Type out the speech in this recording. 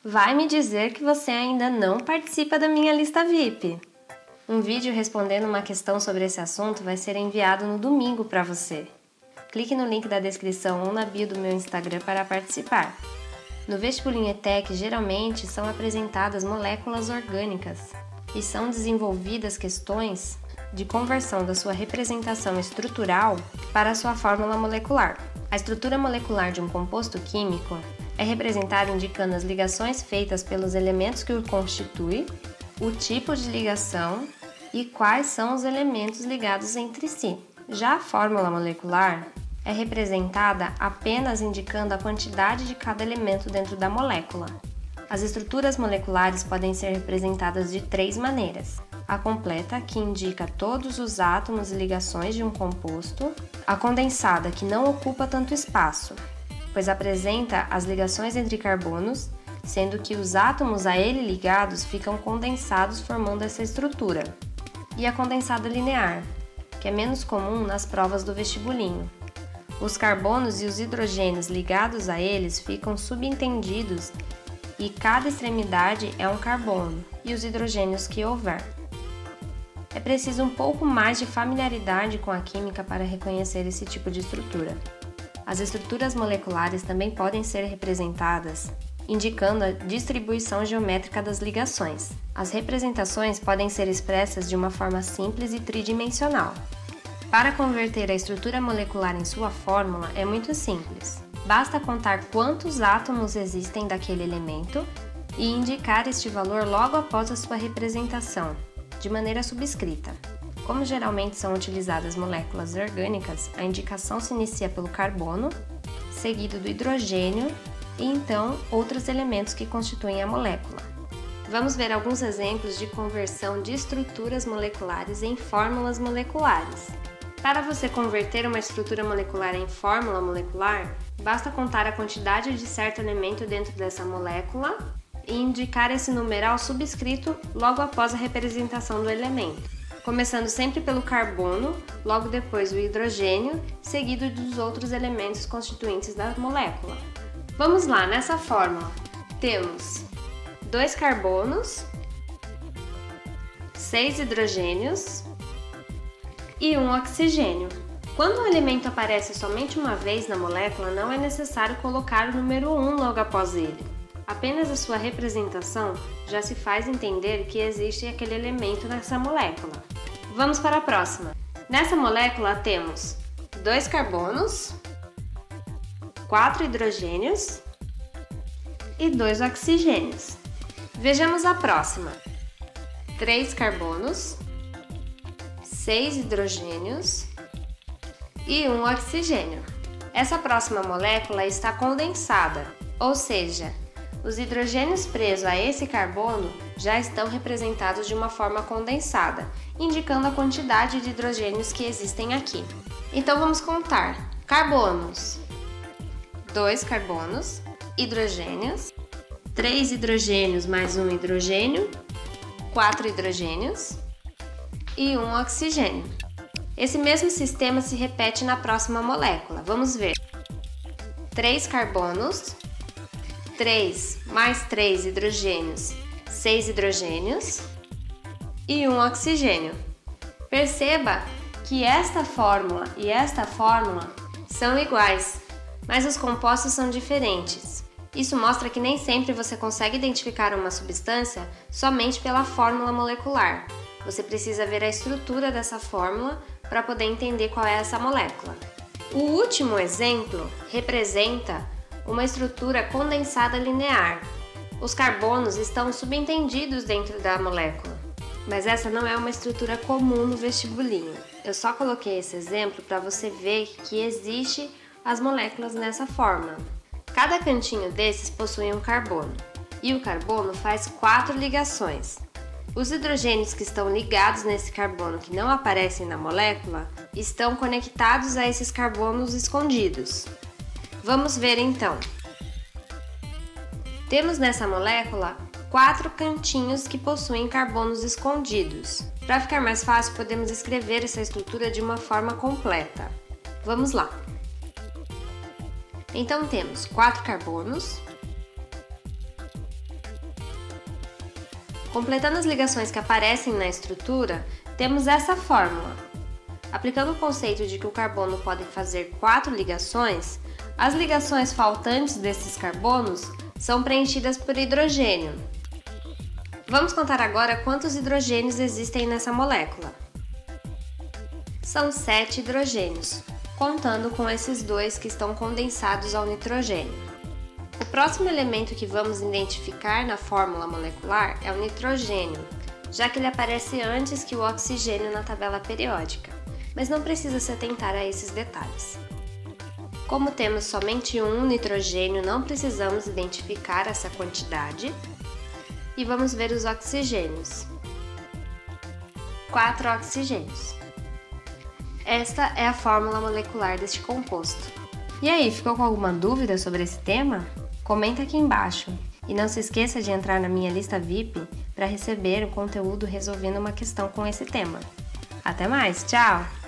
Vai me dizer que você ainda não participa da minha lista VIP. Um vídeo respondendo uma questão sobre esse assunto vai ser enviado no domingo para você. Clique no link da descrição ou na bio do meu Instagram para participar. No Vestibulinho ETEC, geralmente são apresentadas moléculas orgânicas e são desenvolvidas questões de conversão da sua representação estrutural para a sua fórmula molecular. A estrutura molecular de um composto químico é representada indicando as ligações feitas pelos elementos que o constituem, o tipo de ligação e quais são os elementos ligados entre si. Já a fórmula molecular é representada apenas indicando a quantidade de cada elemento dentro da molécula. As estruturas moleculares podem ser representadas de 3 maneiras. A completa, que indica todos os átomos e ligações de um composto. A condensada, que não ocupa tanto espaço, pois apresenta as ligações entre carbonos, sendo que os átomos a ele ligados ficam condensados formando essa estrutura. E a condensada linear, que é menos comum nas provas do vestibulinho. Os carbonos e os hidrogênios ligados a eles ficam subentendidos e cada extremidade é um carbono e os hidrogênios que houver. É preciso um pouco mais de familiaridade com a química para reconhecer esse tipo de estrutura. As estruturas moleculares também podem ser representadas indicando a distribuição geométrica das ligações. As representações podem ser expressas de uma forma simples e tridimensional. Para converter a estrutura molecular em sua fórmula é muito simples. Basta contar quantos átomos existem daquele elemento e indicar este valor logo após a sua representação, de maneira subscrita. Como geralmente são utilizadas moléculas orgânicas, a indicação se inicia pelo carbono, seguido do hidrogênio e então outros elementos que constituem a molécula. Vamos ver alguns exemplos de conversão de estruturas moleculares em fórmulas moleculares. Para você converter uma estrutura molecular em fórmula molecular, basta contar a quantidade de certo elemento dentro dessa molécula e indicar esse numeral subscrito logo após a representação do elemento, começando sempre pelo carbono, logo depois o hidrogênio, seguido dos outros elementos constituintes da molécula. Vamos lá, nessa fórmula temos 2 carbonos, 6 hidrogênios e 1 oxigênio. Quando o elemento aparece somente uma vez na molécula, não é necessário colocar o número 1 logo após ele. Apenas a sua representação já se faz entender que existe aquele elemento nessa molécula. Vamos para a próxima. Nessa molécula temos 2 carbonos, 4 hidrogênios e 2 oxigênios. Vejamos a próxima. 3 carbonos, 6 hidrogênios e 1 oxigênio. Essa próxima molécula está condensada, ou seja, os hidrogênios presos a esse carbono já estão representados de uma forma condensada, indicando a quantidade de hidrogênios que existem aqui. Então vamos contar. Carbonos: 2 carbonos, hidrogênios, 3 hidrogênios mais 1 hidrogênio, 4 hidrogênios e 1 oxigênio. Esse mesmo sistema se repete na próxima molécula. Vamos ver. 3 carbonos, 3 mais 3 hidrogênios, 6 hidrogênios e 1 oxigênio. Perceba que esta fórmula e esta fórmula são iguais, mas os compostos são diferentes. Isso mostra que nem sempre você consegue identificar uma substância somente pela fórmula molecular. Você precisa ver a estrutura dessa fórmula para poder entender qual é essa molécula. O último exemplo representa uma estrutura condensada linear. Os carbonos estão subentendidos dentro da molécula, mas essa não é uma estrutura comum no vestibulinho. Eu só coloquei esse exemplo para você ver que existe as moléculas nessa forma. Cada cantinho desses possui um carbono, e o carbono faz 4 ligações. Os hidrogênios que estão ligados nesse carbono que não aparecem na molécula estão conectados a esses carbonos escondidos. Vamos ver então. Temos nessa molécula 4 cantinhos que possuem carbonos escondidos. Para ficar mais fácil, podemos escrever essa estrutura de uma forma completa. Vamos lá. Então temos 4 carbonos, Completando as ligações que aparecem na estrutura, temos essa fórmula. Aplicando o conceito de que o carbono pode fazer 4 ligações, as ligações faltantes desses carbonos são preenchidas por hidrogênio. Vamos contar agora quantos hidrogênios existem nessa molécula. São 7 hidrogênios, contando com esses 2 que estão condensados ao nitrogênio. O próximo elemento que vamos identificar na fórmula molecular é o nitrogênio, já que ele aparece antes que o oxigênio na tabela periódica, mas não precisa se atentar a esses detalhes. Como temos somente um nitrogênio, não precisamos identificar essa quantidade e vamos ver os oxigênios. 4 oxigênios. Esta é a fórmula molecular deste composto. E aí, ficou com alguma dúvida sobre esse tema? Comenta aqui embaixo e não se esqueça de entrar na minha lista VIP para receber o conteúdo resolvendo uma questão com esse tema. Até mais, tchau!